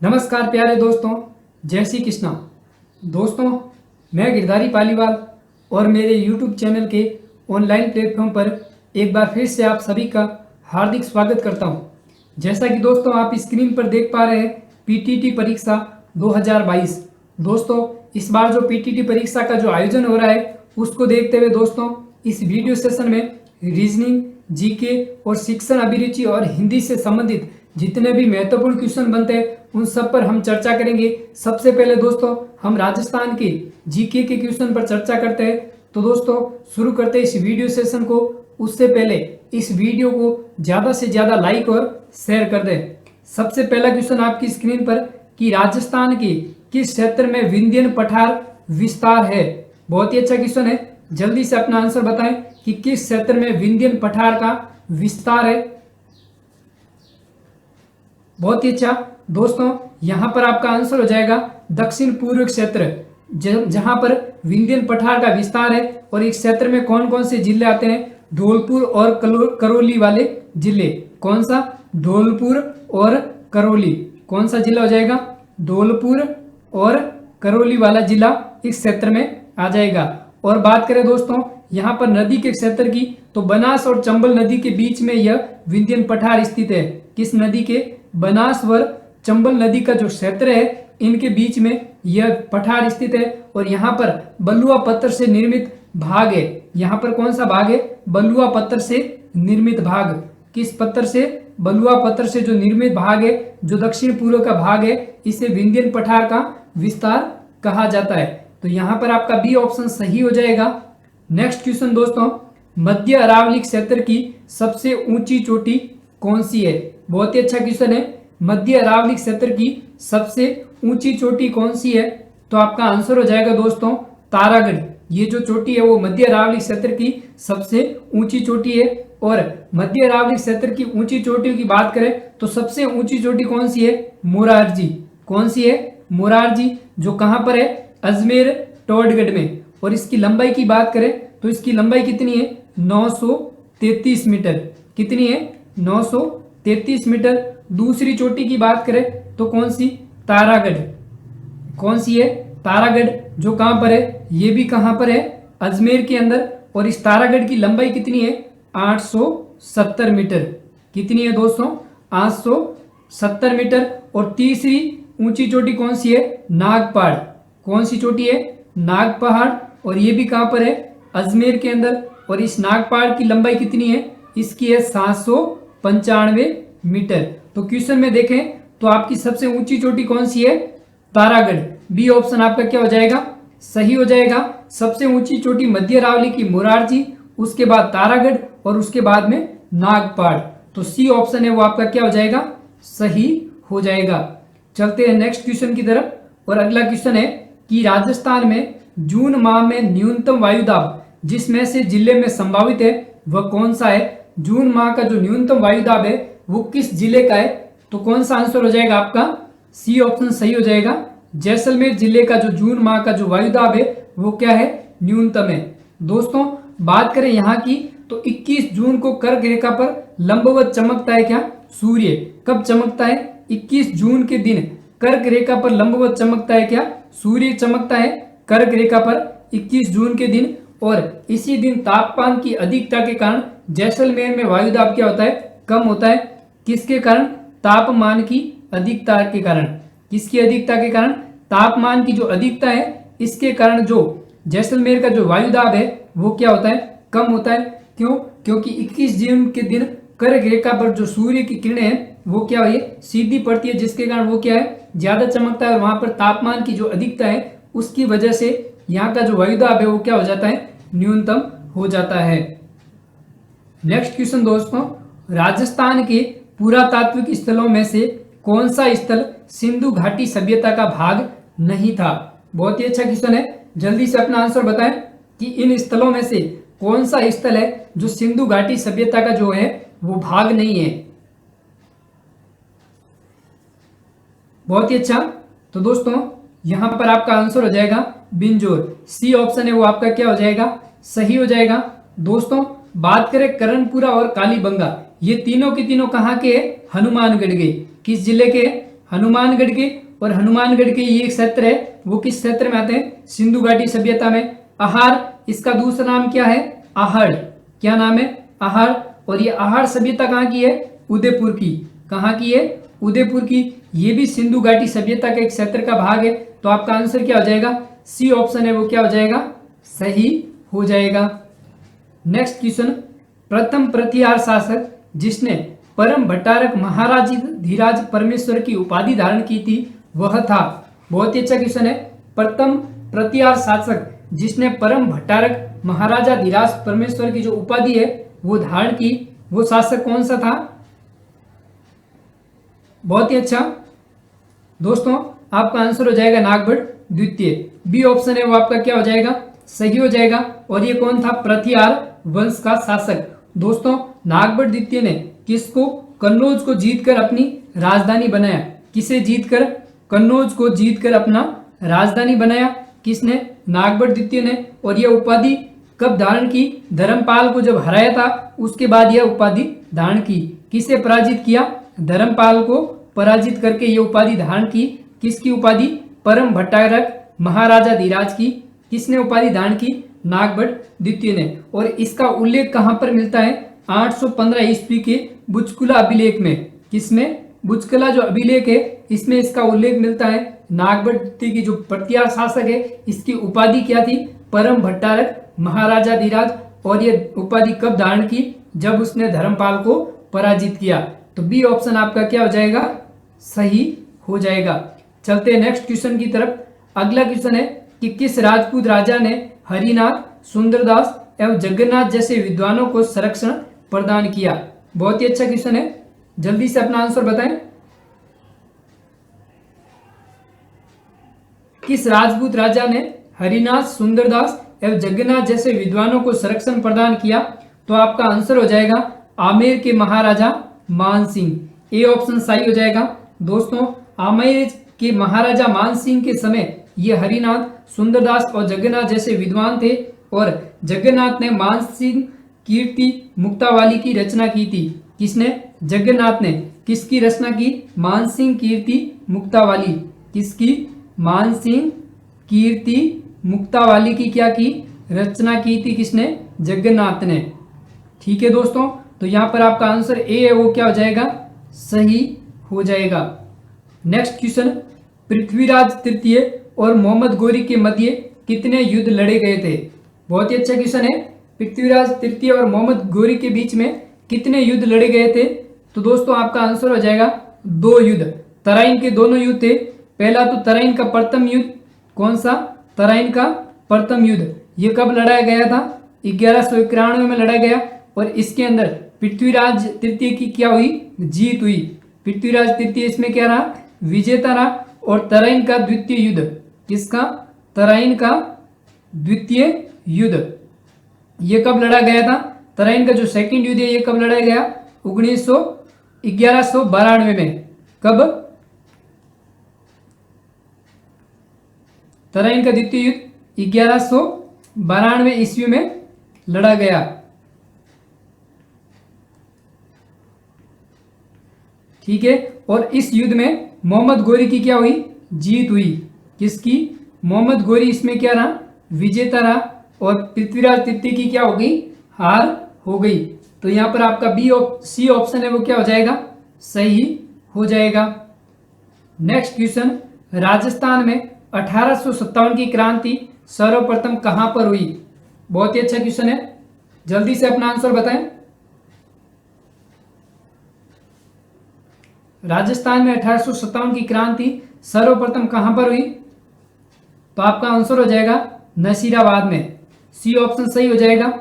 नमस्कार प्यारे दोस्तों, जय श्री कृष्णा। दोस्तों, मैं गिरधारी पालीवाल और मेरे YouTube चैनल के ऑनलाइन प्लेटफॉर्म पर एक बार फिर से आप सभी का हार्दिक स्वागत करता हूं। जैसा कि दोस्तों आप स्क्रीन पर देख पा रहे हैं, पीटीटी परीक्षा 2022। दोस्तों, इस बार जो पीटीटी परीक्षा का जो आयोजन हो रहा है उसको देखते हुए दोस्तों इस वीडियो सेशन में रीजनिंग, जीके और शिक्षण अभिरुचि और हिंदी से संबंधित जितने भी महत्वपूर्ण क्वेश्चन बनते हैं उन सब पर हम चर्चा करेंगे। सबसे पहले दोस्तों हम राजस्थान के जीके के क्वेश्चन पर चर्चा करते हैं। तो दोस्तों शुरू करते हैं इस वीडियो सेशन को। उससे पहले इस वीडियो को ज़्यादा से ज़्यादा लाइक और शेयर कर दें। सबसे पहला क्वेश्चन आपकी स्क्रीन पर कि राजस्थान के किस क्षेत्र में विंध्यन पठार विस्तार है। बहुत ही अच्छा क्वेश्चन है, जल्दी से अपना आंसर बताएं कि किस क्षेत्र में विंध्यन पठार का विस्तार है। बहुत ही अच्छा दोस्तों, यहां पर आपका आंसर हो जाएगा दक्षिण पूर्व क्षेत्र, जहां पर विंध्यन पठार का विस्तार है। और इस क्षेत्र में कौन कौन से जिले आते हैं? धौलपुर और करौली वाले जिले। कौन सा? धौलपुर और करौली। कौन सा जिला हो जाएगा? धौलपुर और करौली वाला जिला इस क्षेत्र में आ जाएगा। और बात करें दोस्तों यहाँ पर नदी के क्षेत्र की, तो बनास और चंबल नदी के बीच में यह विंध्यन पठार स्थित है। किस नदी के? बनास व चंबल नदी का जो क्षेत्र है इनके बीच में यह पठार स्थित है। और यहाँ पर बलुआ पत्थर से निर्मित भाग है। यहाँ पर कौन सा भाग है? बलुआ पत्थर से निर्मित भाग। किस पत्थर से? बलुआ पत्थर से जो निर्मित भाग है, जो दक्षिण पूर्व का भाग है, इसे विंध्यन पठार का विस्तार कहा जाता है। तो यहाँ पर आपका बी ऑप्शन सही हो जाएगा। नेक्स्ट क्वेश्चन दोस्तों, मध्य अरावली क्षेत्र की सबसे ऊंची चोटी कौन सी है? बहुत ही अच्छा क्वेश्चन है। मध्य अरावली क्षेत्र की सबसे ऊंची चोटी कौन सी है? तो आपका आंसर हो जाएगा दोस्तों तारागढ़। ये जो चोटी है वो मध्य अरावली क्षेत्र की सबसे ऊंची चोटी है। और मध्य अरावली क्षेत्र की ऊंची चोटियों की बात करें तो सबसे ऊंची चोटी कौन सी है? मोरारजी। कौन सी है? मोरारजी, जो कहां पर है? अजमेर टोडगढ़ में। और इसकी लंबाई की बात करें तो इसकी लंबाई कितनी है? 933 मीटर। कितनी है? 933 मीटर। दूसरी चोटी की बात करें तो कौन सी? तारागढ़। कौन सी है? तारागढ़, जो कहां पर है? ये भी कहां पर है? अजमेर के अंदर। और इस तारागढ़ की लंबाई कितनी है? 870 मीटर। कितनी है दोस्तों? 870 मीटर। और तीसरी ऊंची चोटी कौन सी है? नागपहाड़। कौन सी चोटी है? नागपहाड़। और ये भी कहां पर है? अजमेर के अंदर। और इस नागपहाड़ की लंबाई कितनी है? इसकी है 795 मीटर। तो क्वेश्चन में देखें तो आपकी सबसे ऊंची चोटी कौन सी है? तारागढ़। बी ऑप्शन आपका क्या हो जाएगा? सही हो जाएगा। सबसे ऊंची चोटी मध्य अरावली की मोरारजी, उसके बाद तारागढ़ और उसके बाद में नागपहाड़। तो सी ऑप्शन है वो आपका क्या हो जाएगा? सही हो जाएगा। चलते हैं नेक्स्ट क्वेश्चन की तरफ। और अगला क्वेश्चन है कि राजस्थान में जून माह में न्यूनतम वायुदाब जिसमें से जिले में संभावित है वह कौन सा है? जून माह का जो न्यूनतम वायुदाब है वो किस जिले का है? तो कौन सा आंसर हो जाएगा आपका? सी ऑप्शन सही हो जाएगा। जैसलमेर जिले का जो जून माह का जो वायुदाब है वो क्या है? न्यूनतम है। दोस्तों बात करें यहाँ की तो 21 जून को कर्क रेखा पर लंबवत चमकता है क्या? सूर्य। कब चमकता है? 21 जून के दिन कर्क रेखा पर लंबवत चमकता है क्या? सूर्य चमकता है कर्क रेखा पर 21 जून के दिन। और इसी दिन तापमान की अधिकता के कारण जैसलमेर में वायुदाब क्या होता है? कम होता है। किसके कारण? तापमान की अधिकता के कारण। किसकी अधिकता के कारण? तापमान की जो अधिकता है इसके कारण जो जैसलमेर का जो वायुदाब है वो क्या होता है? कम होता है। क्यों? क्योंकि 21 जून के दिन कर्क रेखा पर जो सूर्य की किरणें हैं वो क्या है? सीधी पड़ती है, जिसके कारण वो क्या है? ज्यादा चमकता है। और वहां पर तापमान की जो अधिकता है उसकी वजह से यहाँ का जो वायुदाब है वो क्या हो जाता है? न्यूनतम हो जाता है। नेक्स्ट क्वेश्चन दोस्तों, राजस्थान के पुरातात्विक स्थलों में से कौन सा स्थल सिंधु घाटी सभ्यता का भाग नहीं था? बहुत ही अच्छा क्वेश्चन है, जल्दी से अपना आंसर बताएं कि इन स्थलों में से कौन सा स्थल है जो सिंधु घाटी सभ्यता का जो है वो भाग नहीं है। बहुत ही अच्छा। तो दोस्तों यहां पर आपका आंसर हो जाएगा बिंजोर। सी ऑप्शन है वो आपका क्या हो जाएगा? सही हो जाएगा। दोस्तों बात करें करणपुरा और कालीबंगा, ये तीनों के तीनों कहाँ के? हनुमानगढ़ के। किस जिले के? हनुमानगढ़ के, और हनुमानगढ़ के ये क्षेत्र है वो किस क्षेत्र में आते हैं? सिंधु घाटी सभ्यता में। आहार, इसका दूसरा नाम क्या है? आहड़। क्या नाम है? आहड़। और ये आहड़ सभ्यता कहाँ की है? उदयपुर की। कहाँ की है? उदयपुर की। ये भी सिंधु घाटी सभ्यता के एक क्षेत्र का भाग है। तो आपका आंसर क्या हो जाएगा? सी ऑप्शन है वो क्या हो जाएगा? सही हो जाएगा। नेक्स्ट क्वेश्चन, प्रथम प्रतिहार शासक जिसने परम भट्टारक महाराजाधिराज परमेश्वर की उपाधि धारण की थी वह था। बहुत ही अच्छा क्वेश्चन है। प्रथम प्रतिहार शासक जिसने परम भट्टारक महाराजाधिराज परमेश्वर की जो उपाधि है वो धारण की, वो शासक कौन सा था? बहुत ही अच्छा दोस्तों, आपका आंसर हो जाएगा नागभट्ट द्वितीय। बी ऑप्शन है वो आपका क्या हो जाएगा? सही हो जाएगा। और ये कौन था? प्रतिहार वंश का शासक। दोस्तों, नागभट्ट द्वितीय ने किसको? कन्नौज को जीतकर अपनी राजधानी बनाया। किसे जीतकर? कन्नौज को जीतकर अपना राजधानी बनाया। किसने? नागभट्ट द्वितीय ने। और यह उपाधि कब धारण की? धर्मपाल को जब हराया था उसके बाद यह उपाधि धारण की। किसे पराजित किया? धर्मपाल को पराजित करके यह उपाधि धारण की। किसकी उपाधि? परम भट्टारक महाराजाधिराज की। किसने उपाधि धारण की? नागभट्ट द्वितीय ने। और इसका उल्लेख कहां पर मिलता है? 815 ईस्वी के बुचकुला अभिलेख में। किसमें? बुचकुला जो अभिलेख है इसमें इसका उल्लेख मिलता है। नागभट्ट द्वितीय की जो प्रतिहार शासक है इसकी उपाधि क्या थी? परम भट्टारक महाराजाधिराज। और ये उपाधि कब धारण की? जब उसने धर्मपाल को पराजित किया। तो बी ऑप्शन आपका क्या हो जाएगा? सही हो जाएगा। चलते हैं नेक्स्ट क्वेश्चन की तरफ। अगला क्वेश्चन है कि किस राजपूत राजा ने हरिनाथ, सुंदरदास एवं जगन्नाथ जैसे विद्वानों को संरक्षण प्रदान किया? बहुत ही अच्छा क्वेश्चन है, जल्दी से अपना आंसर बताएं। किस राजपूत राजा ने हरिनाथ, सुंदरदास एवं जगन्नाथ जैसे विद्वानों को संरक्षण प्रदान किया? तो आपका आंसर हो जाएगा आमेर के महाराजा मानसिंह। ए ऑप्शन सही हो जाएगा। दोस्तों, आमेर के महाराजा मानसिंह के समय ये हरिनाथ, सुंदरदास और जगन्नाथ जैसे विद्वान थे। और जगन्नाथ ने मानसिंह कीर्ति मुक्तावली की रचना की थी। किसने? जगन्नाथ ने। किसकी रचना की? मानसिंह कीर्ति मुक्तावली। किसकी? मानसिंह कीर्ति मुक्तावली की क्या की? रचना की थी। किसने? जगन्नाथ ने। ठीक है दोस्तों, तो यहां पर आपका आंसर ए है वो क्या हो जाएगा? सही हो जाएगा। नेक्स्ट क्वेश्चन, पृथ्वीराज तृतीय और मोहम्मद गोरी के मध्य कितने युद्ध लड़े गए थे? बहुत ही अच्छा क्वेश्चन है। पृथ्वीराज तृतीय और मोहम्मद गोरी के बीच में कितने युद्ध लड़े गए थे? तो दोस्तों आपका आंसर हो जाएगा 2 युद्ध। तराइन के दोनों युद्ध थे। पहला तो तराइन का प्रथम युद्ध। कौन सा? तराइन का प्रथम युद्ध। ये कब लड़ाया गया था? 1191 में लड़ा गया। और इसके अंदर पृथ्वीराज तृतीय की क्या हुई? जीत हुई। पृथ्वीराज तृतीय इसमें क्या रहा? विजेता रहा। और तराइन का द्वितीय युद्ध, किसका? तराइन का द्वितीय युद्ध, ये कब लड़ा गया था? तराइन का जो सेकंड युद्ध है ये कब लड़ा गया? 1192 में। कब? तराइन का द्वितीय युद्ध 1192 ईस्वी में लड़ा गया। ठीक है। और इस युद्ध में मोहम्मद गोरी की क्या हुई? जीत हुई। किसकी? मोहम्मद गोरी इसमें क्या रहा? विजेता रहा। और पृथ्वीराज तृतीय की क्या हो गई? हार हो गई। तो यहां पर आपका सी ऑप्शन है वो क्या हो जाएगा? सही हो जाएगा। नेक्स्ट क्वेश्चन, राजस्थान में 1857 की क्रांति सर्वप्रथम कहां पर हुई? बहुत ही अच्छा क्वेश्चन है, जल्दी से अपना आंसर बताएं। राजस्थान में 1857 की क्रांति सर्वप्रथम कहां पर हुई? तो आपका आंसर हो जाएगा नसीराबाद में। सी ऑप्शन सही हो जाएगा।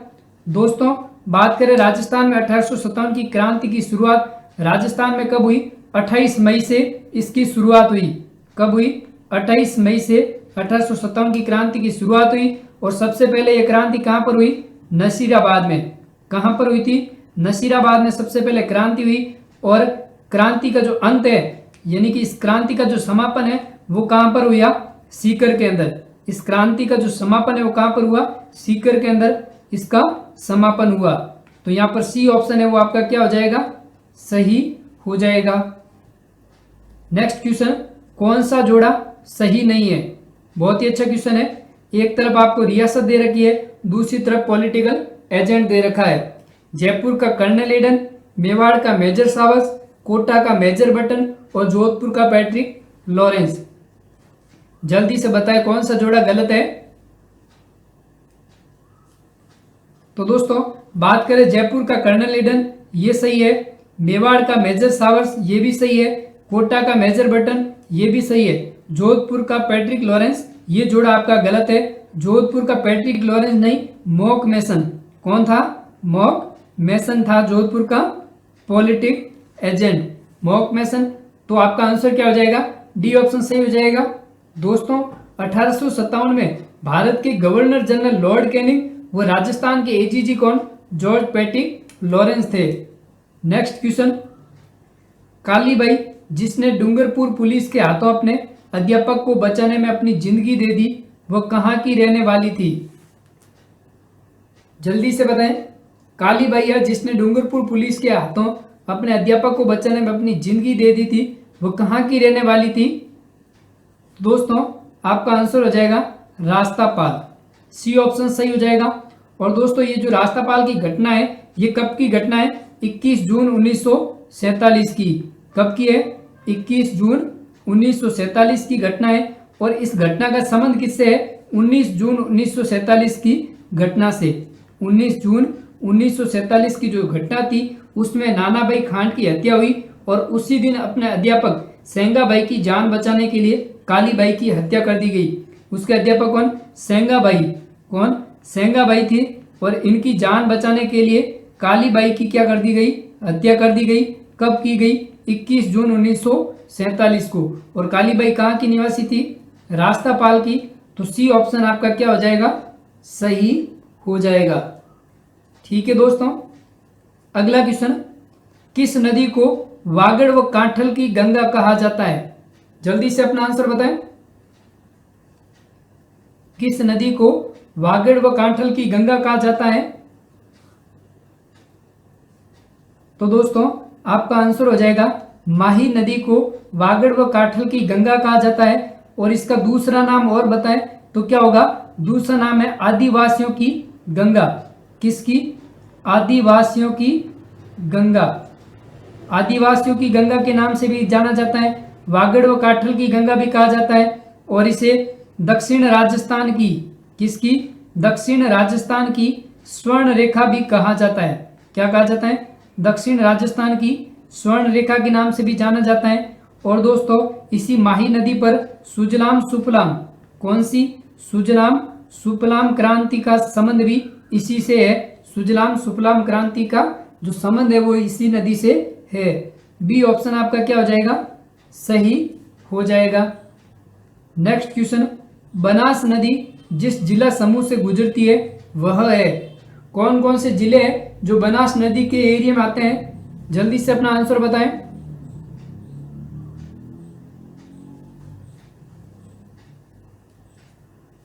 दोस्तों, बात करें राजस्थान में 1857 की क्रांति की शुरुआत राजस्थान में कब हुई? 28 मई से इसकी शुरुआत हुई। कब हुई? 28 मई से 1857 की क्रांति की शुरुआत हुई। और सबसे पहले यह क्रांति कहां पर हुई? नसीराबाद में। कहां पर हुई थी? नसीराबाद में सबसे पहले क्रांति हुई। और क्रांति का जो अंत है, यानी कि इस क्रांति का जो समापन है वो कहां पर हुआ? सीकर के अंदर। इस क्रांति का जो समापन है वो कहां पर हुआ? सीकर के अंदर इसका समापन हुआ। तो यहां पर सी ऑप्शन है वो आपका क्या हो जाएगा? सही हो जाएगा। नेक्स्ट क्वेश्चन, कौन सा जोड़ा सही नहीं है? बहुत ही अच्छा क्वेश्चन है। एक तरफ आपको रियासत दे रखी है, दूसरी तरफ पॉलिटिकल एजेंट दे रखा है। जयपुर का कर्नल एडन, मेवाड़ का मेजर सावस, कोटा का मेजर बटन और जोधपुर का पैट्रिक लॉरेंस। जल्दी से बताएं कौन सा जोड़ा गलत है। तो दोस्तों बात करें जयपुर का कर्नल एडन, ये सही है। मेवाड़ का मेजर सावर्स, ये भी सही है। कोटा का मेजर बटन, ये भी सही है। जोधपुर का पैट्रिक लॉरेंस, ये जोड़ा आपका गलत है। जोधपुर का पैट्रिक लॉरेंस नहीं, मॉक मेसन। कौन था? मॉक मेसन था जोधपुर का पॉलिटिक एजेंट, मॉक मेसन। तो आपका आंसर क्या हो जाएगा? डी ऑप्शन सही हो जाएगा। दोस्तों 1857 में भारत के गवर्नर जनरल लॉर्ड कैनिंग व राजस्थान के एजीजी कौन? जॉर्ज पैट्रिक लॉरेंस थे। नेक्स्ट क्वेश्चन, कालीबाई जिसने डूंगरपुर पुलिस के हाथों अपने अध्यापक को बचाने में अपनी जिंदगी दे दी, वह कहाँ की रहने वाली थी? जल्दी से बताएं। कालीबाई जिसने डूंगरपुर पुलिस के हाथों अपने अध्यापक को बचाने में अपनी जिंदगी दे दी थी, वह कहाँ की रहने वाली थी? दोस्तों आपका आंसर हो जाएगा रास्तापाल, सी ऑप्शन सही हो जाएगा। और दोस्तों ये जो रास्तापाल की घटना है, ये कब की घटना है? 21 जून 1947 की। कब की है? 21 जून 1947 की घटना है। और इस घटना का संबंध किससे है? 19 जून 1947 की घटना से। 19 जून 1947 की जो घटना थी उसमें नानाभाई खांड की हत्या हुई और उसी दिन अपने अध्यापक सेंगाबाई की जान बचाने के लिए कालीबाई की हत्या कर दी गई। उसके अध्यापक कौन? सेंगाबाई। कौन? सेंगाबाई थी। और इनकी जान बचाने के लिए कालीबाई की क्या कर दी गई? हत्या कर दी गई। कब की गई? 21 जून 1947 को। और कालीबाई कहाँ की निवासी थी? रास्तापाल की। तो सी ऑप्शन आपका क्या हो जाएगा? सही हो जाएगा। ठीक है दोस्तों, अगला क्वेश्चन, किस नदी को वागड़ व कांठल की गंगा कहा जाता है? जल्दी से अपना आंसर बताएं। किस नदी को वागड़ व कांठल की गंगा कहा जाता है? तो दोस्तों आपका आंसर हो जाएगा माही नदी को वागड़ व कांठल की गंगा कहा जाता है। और इसका दूसरा नाम और बताएं तो क्या होगा? दूसरा नाम है आदिवासियों की गंगा। किसकी? आदिवासियों की गंगा। आदिवासियों की गंगा के नाम से भी जाना जाता है। वागड़ व कांठल की गंगा भी कहा जाता है। और इसे दक्षिण राजस्थान की, किसकी? दक्षिण राजस्थान की स्वर्ण रेखा भी कहा जाता है। क्या कहा जाता है? दक्षिण राजस्थान की स्वर्ण रेखा के नाम से भी जाना जाता है। और दोस्तों इसी माही नदी पर सुजलाम सुफलाम, कौन सी? सुजलाम सुफलाम क्रांति का संबंध भी इसी से है। सुजलाम सुफलाम क्रांति का जो संबंध है वो इसी नदी से है। बी ऑप्शन आपका क्या हो जाएगा? सही हो जाएगा। नेक्स्ट क्वेश्चन, बनास नदी जिस जिला समूह से गुजरती है वह है? कौन कौन से जिले हैं जो बनास नदी के एरिया में आते हैं? जल्दी से अपना आंसर बताएं।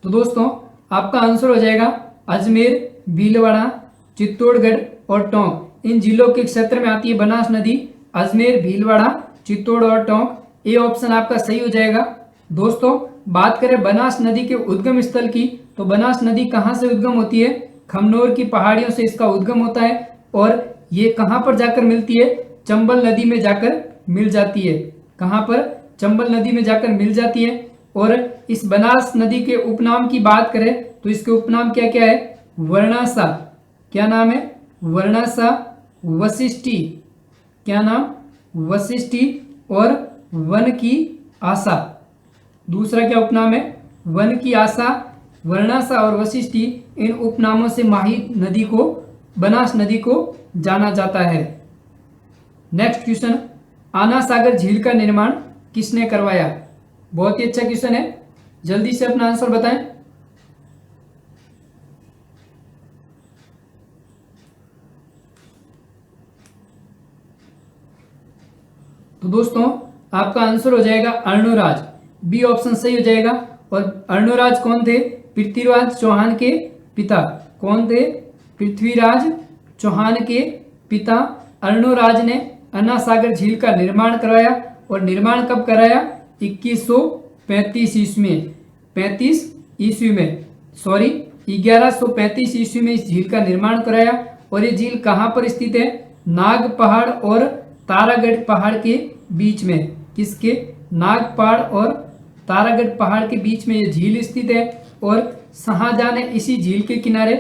तो दोस्तों आपका आंसर हो जाएगा अजमेर, भीलवाड़ा, चित्तौड़गढ़ और टोंक। इन जिलों के क्षेत्र में आती है बनास नदी। अजमेर, भीलवाड़ा, चित्तौड़ और टोंक। ए ऑप्शन आपका सही हो जाएगा। दोस्तों बात करें बनास नदी के उद्गम स्थल की, तो बनास नदी कहाँ से उद्गम होती है? खमनोर की पहाड़ियों से इसका उद्गम होता है। और ये कहाँ पर जाकर मिलती है? चंबल नदी में जाकर मिल जाती है। कहाँ पर? चंबल नदी में जाकर मिल जाती है। और इस बनास नदी के उपनाम की बात करें तो इसके उपनाम क्या क्या है? वर्णासा। क्या नाम है? वर्णासा, वशिष्ठी। क्या नाम? वशिष्ठी। और वन की आशा। दूसरा क्या उपनाम है? वन की आशा। वर्णासा और वशिष्ठी, इन उपनामों से माही नदी को, बनास नदी को जाना जाता है। नेक्स्ट क्वेश्चन, आना सागर झील का निर्माण किसने करवाया? बहुत ही अच्छा क्वेश्चन है, जल्दी से अपना आंसर बताएं। तो दोस्तों आपका आंसर हो जाएगा अर्णोराज। बी ऑप्शन सही हो जाएगा। और अर्णोराज कौन थे? पृथ्वीराज चौहान के पिता। कौन थे? पृथ्वीराज चौहान के पिता अर्णोराज ने अन्ना सागर झील का निर्माण करवाया। और निर्माण कब कराया? 2135 ईस्वी में, 35 ईस्वी में, सॉरी 1135 ईस्वी में इस झील का निर्माण कराया। और ये झील कहाँ पर स्थित है? नाग पहाड़ और तारागढ़ पहाड़ के बीच में। किसके? नाग पहाड़ और तारागढ़ पहाड़ के बीच में ये झील स्थित है। और शाहजहां ने इसी झील के किनारे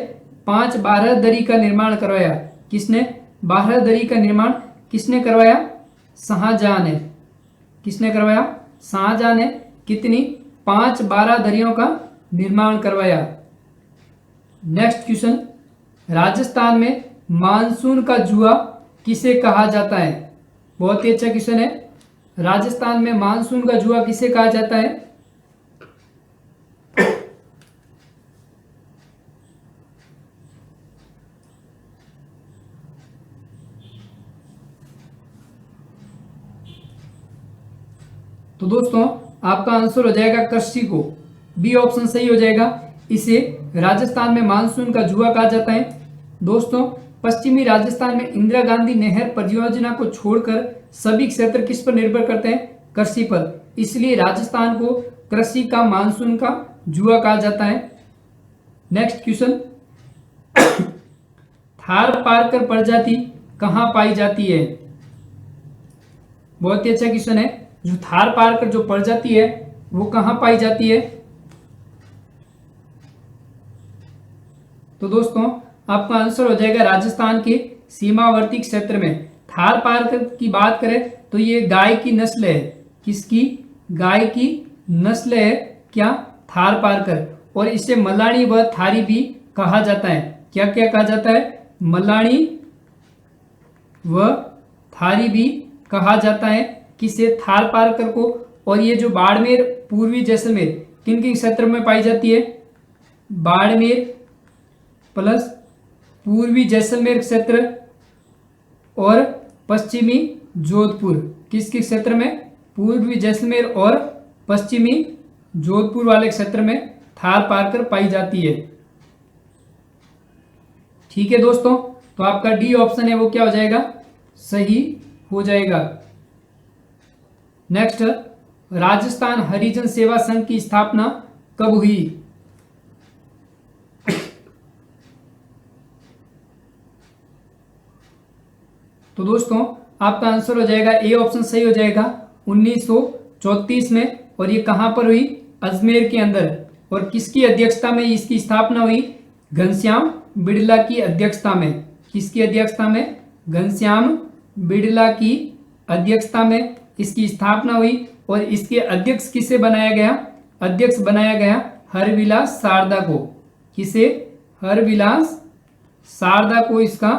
5 बारहदरी का निर्माण करवाया। किसने? बारहदरी का निर्माण किसने करवाया? शाहजहां ने। किसने करवाया? शाहजहां ने। कितनी? 5 बारहदरियों का निर्माण करवाया। नेक्स्ट क्वेश्चन, राजस्थान में मानसून का जुआ किसे कहा जाता है? बहुत ही अच्छा क्वेश्चन है। राजस्थान में मानसून का जुआ किसे कहा जाता है? तो दोस्तों आपका आंसर हो जाएगा कृषि को, बी ऑप्शन सही हो जाएगा। इसे राजस्थान में मानसून का जुआ कहा जाता है। दोस्तों पश्चिमी राजस्थान में इंदिरा गांधी नहर परियोजना को छोड़कर सभी क्षेत्र किस पर निर्भर करते हैं? कृषि पर। इसलिए राजस्थान को कृषि का मानसून का जुआ कहा जाता है। नेक्स्ट क्वेश्चन, थारपारकर प्रजाति कहाँ पाई जाती है? बहुत ही अच्छा क्वेश्चन है। जो थारपारकर जो प्रजाति है वो कहाँ पाई जाती है? तो दोस्तों आपका आंसर हो जाएगा राजस्थान के सीमावर्ती क्षेत्र में। थारपारकर की बात करें तो ये गाय की नस्ल है। किसकी? गाय की नस्ल है क्या? थारपारकर। और इसे मलानी व थारी भी कहा जाता है। क्या क्या कहा जाता है? मलानी व थारी भी कहा जाता है। किसे? थारपारकर को। और ये जो बाड़मेर पूर्वी जैसलमेर किन किन क्षेत्र में पाई जाती है? बाड़मेर प्लस पूर्वी जैसलमेर क्षेत्र और पश्चिमी जोधपुर। किस किस क्षेत्र में? पूर्वी जैसलमेर और पश्चिमी जोधपुर वाले क्षेत्र में थारपारकर पाई जाती है। ठीक है दोस्तों, तो आपका डी ऑप्शन है वो क्या हो जाएगा? सही हो जाएगा। नेक्स्ट, राजस्थान हरिजन सेवा संघ की स्थापना कब हुई? तो दोस्तों आपका आंसर हो जाएगा ए ऑप्शन सही हो जाएगा 1934 में। और ये कहां पर हुई? अजमेर के अंदर। और किसकी अध्यक्षता में इसकी स्थापना हुई? घनश्याम बिड़ला की अध्यक्षता में। किसकी अध्यक्षता में? घनश्याम बिड़ला की अध्यक्षता में इसकी स्थापना हुई। और इसके अध्यक्ष किसे बनाया गया? अध्यक्ष बनाया गया हरविलास सारदा को। किसे? हरविलास सारदा को इसका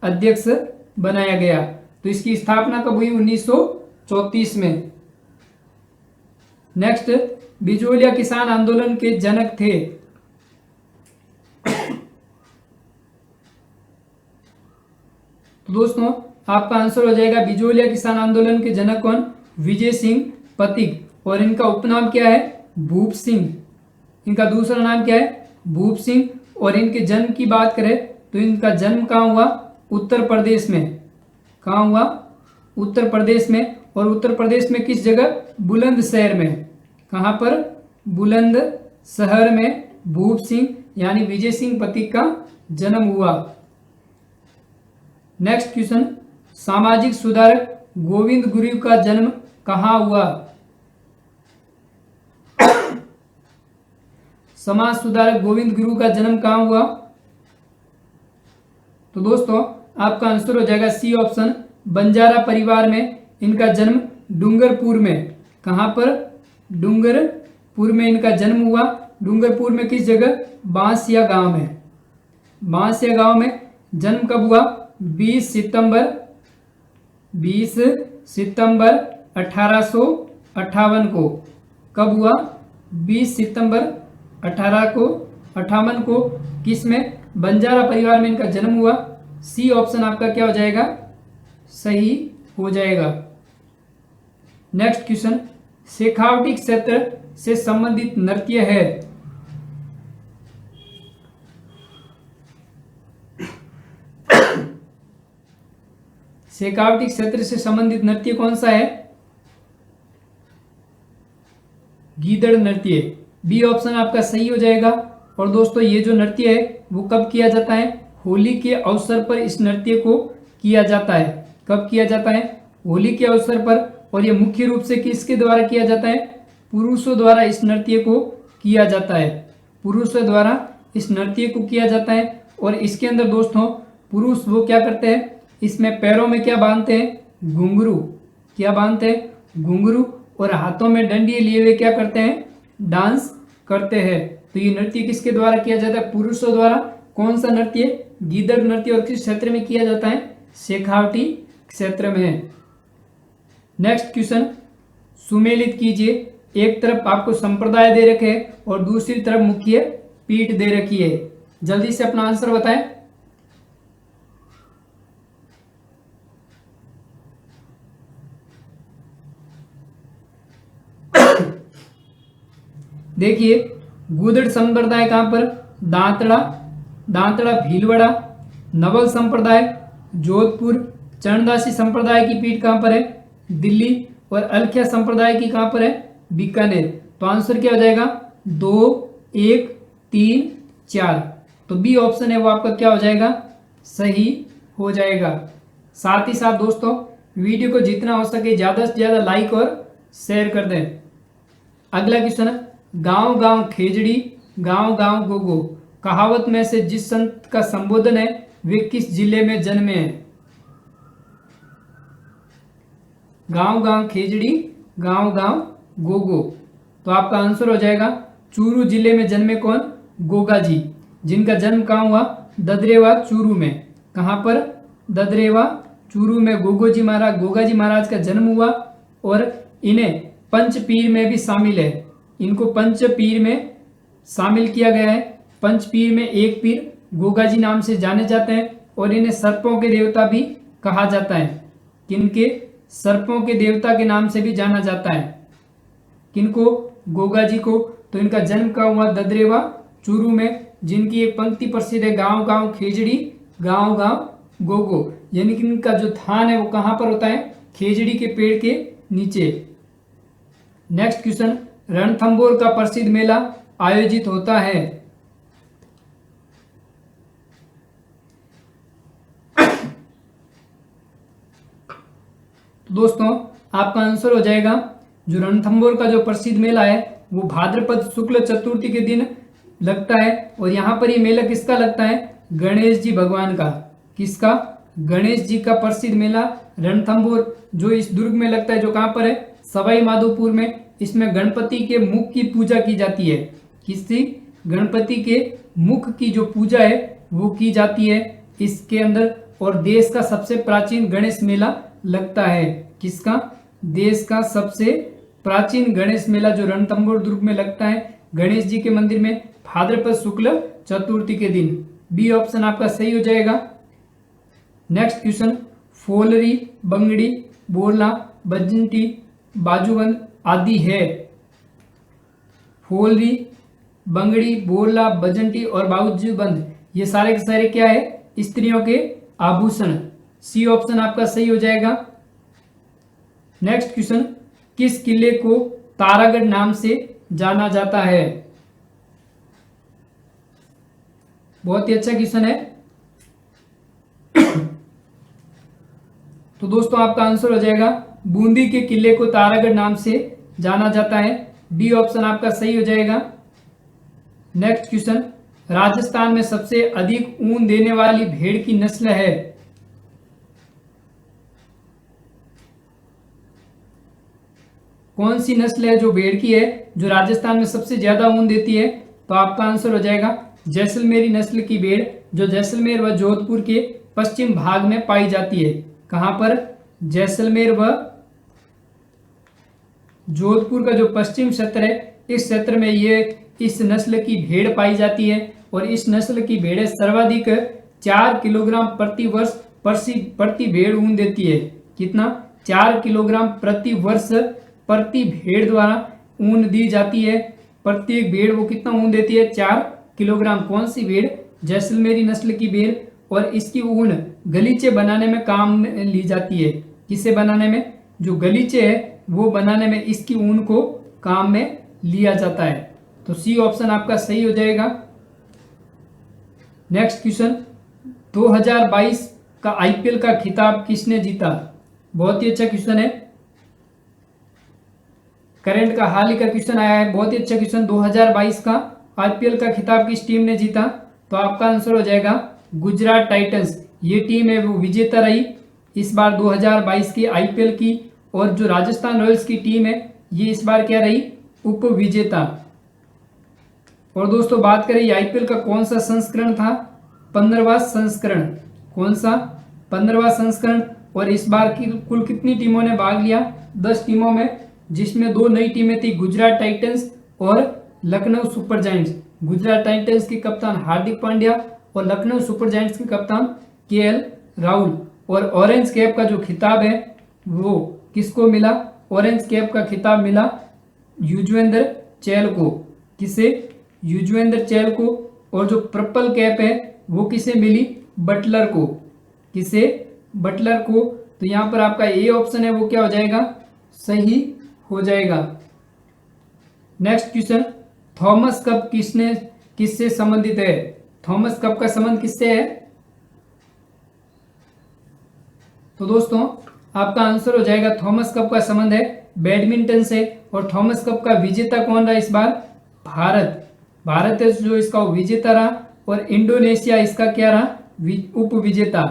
अध्यक्ष बनाया गया। तो इसकी स्थापना कब हुई? 1934 में। नेक्स्ट, बिजोलिया किसान आंदोलन के जनक थे। तो दोस्तों आपका आंसर हो जाएगा बिजोलिया किसान आंदोलन के जनक कौन? विजय सिंह पथिक। और इनका उपनाम क्या है? भूप सिंह। इनका दूसरा नाम क्या है? भूप सिंह। और इनके जन्म की बात करें तो इनका जन्म कहाँ हुआ? उत्तर प्रदेश में। कहाँ हुआ? उत्तर प्रदेश में। और उत्तर प्रदेश में किस जगह? बुलंदशहर में। कहाँ पर? बुलंदशहर में भूप सिंह यानी विजय सिंह पथिक का जन्म हुआ। नेक्स्ट क्वेश्चन, सामाजिक सुधारक गोविंद गुरु का जन्म कहाँ हुआ? समाज सुधारक गोविंद गुरु का जन्म कहाँ हुआ? तो दोस्तों आपका आंसर हो जाएगा सी ऑप्शन, बंजारा परिवार में इनका जन्म डूंगरपुर में। कहाँ पर? डूंगरपुर में इनका जन्म हुआ। डूंगरपुर में किस जगह? बांसिया गांव में। बांसिया गांव में जन्म कब हुआ? 20 सितंबर 1858 को। कब हुआ? 20 सितंबर 1858 को। किस में? बंजारा परिवार में इनका जन्म हुआ। सी ऑप्शन आपका क्या हो जाएगा? सही हो जाएगा। नेक्स्ट क्वेश्चन, शेखावटी क्षेत्र से संबंधित नृत्य है। शेखावटी क्षेत्र से संबंधित नृत्य कौन सा है? गीदड़ नृत्य। बी ऑप्शन आपका सही हो जाएगा। और दोस्तों ये जो नृत्य है वो कब किया जाता है? होली के अवसर पर इस नृत्य को किया जाता है। कब किया जाता है? होली के अवसर पर। और ये मुख्य रूप से किसके द्वारा किया जाता है? पुरुषों द्वारा इस नृत्य को किया जाता है। पुरुषों द्वारा इस नृत्य को किया जाता है। और इसके अंदर दोस्तों पुरुष वो क्या करते हैं? इसमें पैरों में क्या बांधते हैं? घुंघरू। क्या बांधते हैं? घुंघरू। और हाथों में डंडी लिए हुए क्या करते हैं? डांस करते हैं। तो ये नृत्य किसके द्वारा किया जाता है? पुरुषों द्वारा। कौन सा नृत्य? गीदड़ नृत्य। और किस क्षेत्र में किया जाता है? शेखावटी क्षेत्र में। नेक्स्ट क्वेश्चन, सुमेलित कीजिए। एक तरफ आपको संप्रदाय दे रखे हैं और दूसरी तरफ मुख्य पीठ दे रखी है। जल्दी से अपना आंसर बताएं। देखिए गुदड़ संप्रदाय कहां पर? दांतड़ा। दांतड़ा भीलवाड़ा। नवल संप्रदाय जोधपुर। चरणदासी संप्रदाय की पीठ कहां पर है? दिल्ली। और अलख्या संप्रदाय की कहां पर है? बीकानेर। तो आंसर क्या हो जाएगा? 2, 1, 3, 4। तो बी ऑप्शन है वो आपका क्या हो जाएगा? सही हो जाएगा। साथ ही साथ दोस्तों वीडियो को जितना हो सके ज्यादा से ज्यादा लाइक और शेयर कर दें। अगला क्वेश्चन है, गांव गांव खेजड़ी गांव गांव गोगो कहावत में से जिस संत का संबोधन है वे किस जिले में जन्मे हैं? गांव गांव खेजड़ी गांव गांव गोगो। तो आपका आंसर हो जाएगा चूरू जिले में जन्मे कौन? गोगा जी, जिनका जन्म कहाँ हुआ? ददरेवा चूरू में। कहाँ पर? ददरेवा चूरू में गोगा जी महाराज का जन्म हुआ। और इन्हें पंचपीर में भी शामिल है। इनको पंचपीर में शामिल किया गया है। पंचपीर में एक पीर गोगा जी नाम से जाने जाते हैं। और इन्हें सर्पों के देवता भी कहा जाता है। किनके? सर्पों के देवता के नाम से भी जाना जाता है। किनको? गोगा जी को। तो इनका जन्म कहाँ हुआ? ददरेवा चूरू में, जिनकी एक पंक्ति प्रसिद्ध है, गांव गांव खेजड़ी गांव गांव गोगो। यानी कि इनका जो थान है वो कहाँ पर होता है? खेजड़ी के पेड़ के नीचे। नेक्स्ट क्वेश्चन, रणथंभौर का प्रसिद्ध मेला आयोजित होता है। तो दोस्तों आपका आंसर हो जाएगा जो रणथंभौर का जो प्रसिद्ध मेला है वो भाद्रपद शुक्ल चतुर्थी के दिन लगता है। और यहाँ पर ये मेला किसका लगता है? गणेश जी भगवान का। किसका? गणेश जी का प्रसिद्ध मेला रणथंभौर जो इस दुर्ग में लगता है, जो कहाँ पर है? सवाई माधोपुर में। इसमें गणपति के मुख की पूजा की जाती है। किसकी? गणपति के मुख की जो पूजा है वो की जाती है इसके अंदर। और देश का सबसे प्राचीन गणेश मेला लगता है। किसका? देश का सबसे प्राचीन गणेश मेला जो रणथंभौर दुर्ग में लगता है गणेश जी के मंदिर में भाद्रपद शुक्ल चतुर्थी के दिन। बी ऑप्शन आपका सही हो जाएगा। नेक्स्ट क्वेश्चन, फोलरी बंगड़ी बोरला बजंटी बाजूबंद आदि है। फोलरी बंगड़ी बोरला बजंटी और बाजूबंद ये सारे के सारे क्या है? स्त्रियों के आभूषण। सी ऑप्शन आपका सही हो जाएगा। नेक्स्ट क्वेश्चन, किस किले को तारागढ़ नाम से जाना जाता है? बहुत ही अच्छा क्वेश्चन है। तो दोस्तों आपका आंसर हो जाएगा बूंदी के किले को तारागढ़ नाम से जाना जाता है। बी ऑप्शन आपका सही हो जाएगा। नेक्स्ट क्वेश्चन, राजस्थान में सबसे अधिक ऊन देने वाली भेड़ की नस्ल है। कौन सी नस्ल है जो भेड़ की है जो राजस्थान में सबसे ज्यादा ऊन देती है? तो आपका आंसर हो जाएगा जैसलमेरी नस्ल की भेड़, जो जैसलमेर व जोधपुर के पश्चिम भाग में पाई जाती है। कहां पर? जैसलमेर व जोधपुर का जो पश्चिम क्षेत्र है इस क्षेत्र में ये इस नस्ल की भेड़ पाई जाती है। और इस नस्ल की भेड़ें सर्वाधिक 4 किलोग्राम प्रति वर्ष प्रति भेड़ ऊन देती है। कितना? 4 किलोग्राम प्रति वर्ष प्रति भेड़ द्वारा ऊन दी जाती है। प्रत्येक भेड़ वो कितना ऊन देती है? 4 किलोग्राम। कौन सी भेड़? जैसलमेरी नस्ल की भेड़। और इसकी ऊन गलीचे बनाने में काम में ली जाती है। किसे बनाने में? जो गलीचे है वो बनाने में इसकी ऊन को काम में लिया जाता है। तो सी ऑप्शन आपका सही हो जाएगा। नेक्स्ट क्वेश्चन, 2022 का आईपीएल का खिताब किसने जीता? बहुत ही अच्छा क्वेश्चन है, करंट का हाल ही का क्वेश्चन आया है, बहुत ही अच्छा क्वेश्चन। 2022 का आईपीएल का खिताब किस टीम ने जीता? तो आपका आंसर हो जाएगा गुजरात टाइटंस। ये टीम है वो विजेता रही इस बार 2022 की आईपीएल की, और जो राजस्थान रॉयल्स की टीम है ये इस बार क्या रही? उप विजेता। और दोस्तों बात करें ये आईपीएल का कौन सा संस्करण था? 15वां संस्करण। कौन सा? 15वां संस्करण। और इस बार की कुल कितनी टीमों ने भाग लिया? 10 टीमों में, जिसमें 2 नई टीमें थी, गुजरात टाइटंस और Lucknow super giants. Gujarat Titans के कप्तान हार्दिक पांड्या और लखनऊ सुपर जायंट्स के कप्तान केएल राहुल। और ऑरेंज कैप का जो खिताब है वो किसको मिला? ऑरेंज कैप का खिताब मिला युजवेंद्र चहल को। किसे? युजवेंद्र चहल को। और जो पर्पल कैप है वो किसे मिली? बटलर को। किसे? बटलर को। तो यहां पर आपका ए ऑप्शन है वो क्या हो जाएगा? सही हो जाएगा। नेक्स्ट क्वेश्चन, थॉमस कप किससे संबंधित है? थॉमस कप का संबंध किससे है? तो दोस्तों आपका आंसर हो जाएगा थॉमस कप का संबंध है बैडमिंटन से। और थॉमस कप का विजेता कौन रहा इस बार? भारत। भारत है जो इसका विजेता रहा, और इंडोनेशिया इसका क्या रहा? उप विजेता।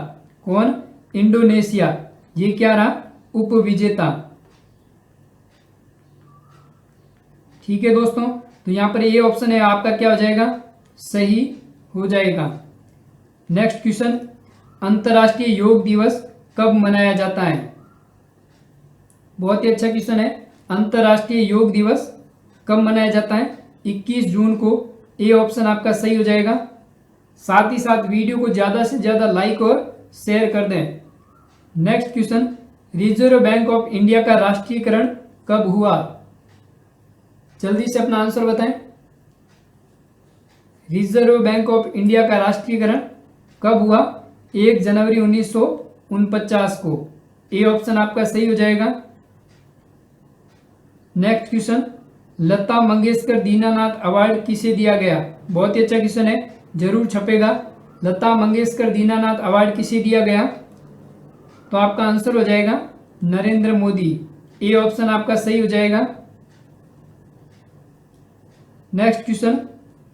कौन? इंडोनेशिया। ये क्या रहा? उप विजेता। ठीक है दोस्तों, तो यहां पर ये ऑप्शन है आपका क्या हो जाएगा? सही हो जाएगा। नेक्स्ट क्वेश्चन, अंतर्राष्ट्रीय योग दिवस कब मनाया जाता है? बहुत ही अच्छा क्वेश्चन है। अंतर्राष्ट्रीय योग दिवस कब मनाया जाता है? 21 जून को। ए ऑप्शन आपका सही हो जाएगा। साथ ही साथ वीडियो को ज़्यादा से ज़्यादा लाइक और शेयर कर दें। Next question, reserve bank of India का राष्ट्रीयकरण कब हुआ? जल्दी से अपना आंसर बताएं। रिजर्व बैंक ऑफ इंडिया का राष्ट्रीयकरण कब हुआ? 1 जनवरी 1949 को। ए ऑप्शन आपका सही हो जाएगा। Next question, Lata Mangeshkar Dinanath award किसे दिया गया? बहुत ही अच्छा क्वेश्चन है, जरूर छपेगा। लता मंगेशकर दीनानाथ अवार्ड किसे दिया गया? तो आपका आंसर हो जाएगा नरेंद्र मोदी। ए ऑप्शन आपका सही हो जाएगा। नेक्स्ट क्वेश्चन,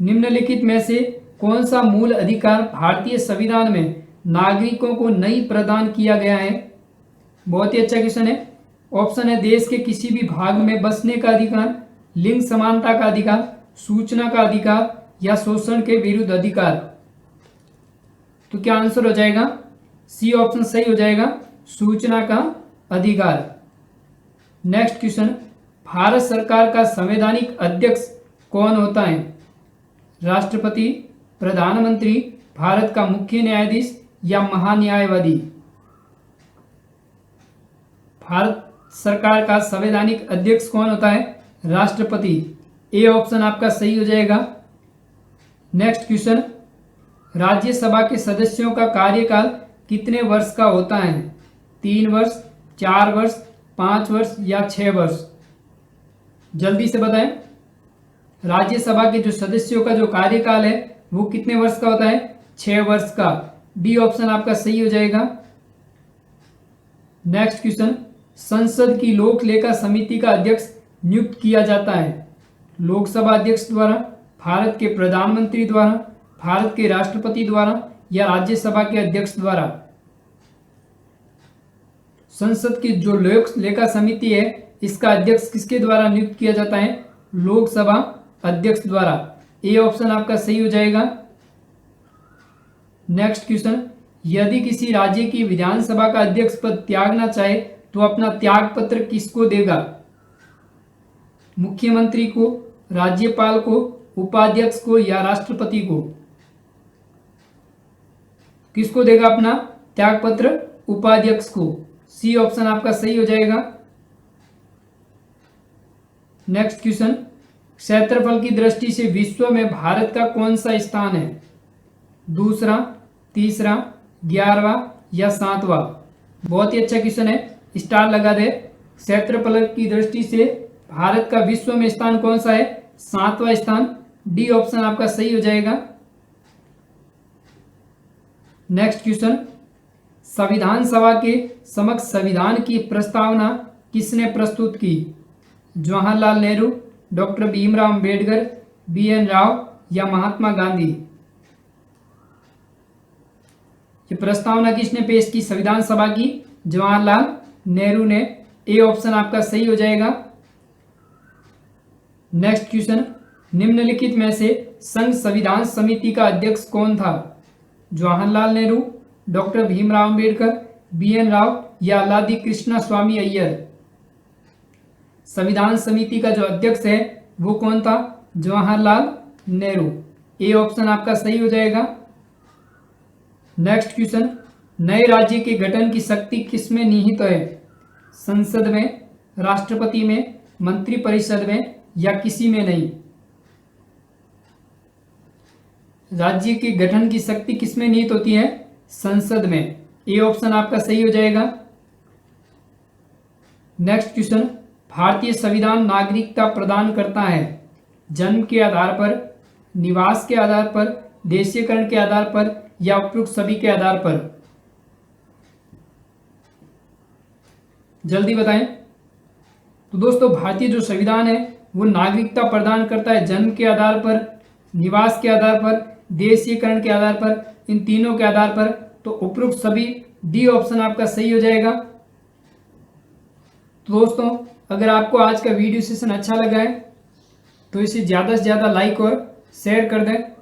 निम्नलिखित में से कौन सा मूल अधिकार भारतीय संविधान में नागरिकों को नहीं प्रदान किया गया है? बहुत ही अच्छा क्वेश्चन है। ऑप्शन है देश के किसी भी भाग में बसने का अधिकार, लिंग समानता का अधिकार, सूचना का अधिकार, या शोषण के विरुद्ध अधिकार। तो क्या आंसर हो जाएगा? सी ऑप्शन सही हो जाएगा, सूचना का अधिकार। नेक्स्ट क्वेश्चन, भारत सरकार का संवैधानिक अध्यक्ष कौन होता है? राष्ट्रपति, प्रधानमंत्री, भारत का मुख्य न्यायाधीश, या महान्यायवादी? भारत सरकार का संवैधानिक अध्यक्ष कौन होता है? राष्ट्रपति। ए ऑप्शन आपका सही हो जाएगा। नेक्स्ट क्वेश्चन, राज्यसभा के सदस्यों का कार्यकाल कितने वर्ष का होता है? 3 वर्ष, 4 वर्ष, 5 वर्ष, या 6 वर्ष? जल्दी से बताएं। राज्यसभा के जो सदस्यों का जो कार्यकाल है वो कितने वर्ष का होता है? 6 वर्ष का। डी ऑप्शन आपका सही हो जाएगा। नेक्स्ट क्वेश्चन, संसद की लोक लेखा समिति का अध्यक्ष नियुक्त किया जाता है लोकसभा अध्यक्ष द्वारा, भारत के प्रधानमंत्री द्वारा, भारत के राष्ट्रपति द्वारा, या राज्यसभा के अध्यक्ष द्वारा? संसद की जो लोक लेखा समिति है इसका अध्यक्ष किसके द्वारा नियुक्त किया जाता है? लोकसभा अध्यक्ष द्वारा। ए ऑप्शन आपका सही हो जाएगा। नेक्स्ट क्वेश्चन, यदि किसी राज्य की विधानसभा का अध्यक्ष पद त्यागना चाहे तो अपना त्याग पत्र किसको देगा? मुख्यमंत्री को, राज्यपाल को, उपाध्यक्ष को, या राष्ट्रपति को? किसको देगा अपना त्याग पत्र? उपाध्यक्ष को। सी ऑप्शन आपका सही हो जाएगा। नेक्स्ट क्वेश्चन, क्षेत्रफल की दृष्टि से विश्व में भारत का कौन सा स्थान है? दूसरा, तीसरा, 11वां, या 7वां? बहुत ही अच्छा क्वेश्चन है, स्टार लगा दे। क्षेत्रफल की दृष्टि से भारत का विश्व में स्थान कौन सा है? 7वां स्थान। डी ऑप्शन आपका सही हो जाएगा। नेक्स्ट क्वेश्चन, संविधान सभा के समक्ष संविधान की प्रस्तावना किसने प्रस्तुत की? Jawaharlal Nehru, doctor Bhimrao Ambedkar, B N. राव या महात्मा गांधी? ये प्रस्तावना किसने पेश की संविधान सभा की? जवाहरलाल नेहरू ने। ए ऑप्शन आपका सही हो जाएगा। नेक्स्ट क्वेश्चन, निम्नलिखित में से संघ संविधान समिति का अध्यक्ष कौन था? Jawaharlal Nehru, doctor Bhimrao Ambedkar, B N. राव या अल्लादी कृष्णा स्वामी अय्यर? संविधान समिति का जो अध्यक्ष है वो कौन था? जवाहरलाल नेहरू। ए ऑप्शन आपका सही हो जाएगा। नेक्स्ट क्वेश्चन, नए राज्य के गठन की शक्ति किसमें निहित है? संसद में, राष्ट्रपति में, मंत्रिपरिषद में या किसी में नहीं? राज्य के गठन की शक्ति किसमें निहित होती है? संसद में। ए ऑप्शन आपका सही हो जाएगा। नेक्स्ट क्वेश्चन, भारतीय संविधान नागरिकता प्रदान करता है जन्म के आधार पर, निवास के आधार पर, देशीयकरण के आधार पर या उपयुक्त सभी के आधार पर? जल्दी बताएं। तो दोस्तों, भारतीय जो संविधान है वो नागरिकता प्रदान करता है जन्म के आधार पर, निवास के आधार पर, देशीयकरण के आधार पर, इन तीनों के आधार पर। तो उपयुक्त सभी, डी ऑप्शन आपका सही हो जाएगा। तो दोस्तों, अगर आपको आज का वीडियो सेशन अच्छा लगा है तो इसे ज़्यादा से ज़्यादा लाइक और शेयर कर दें।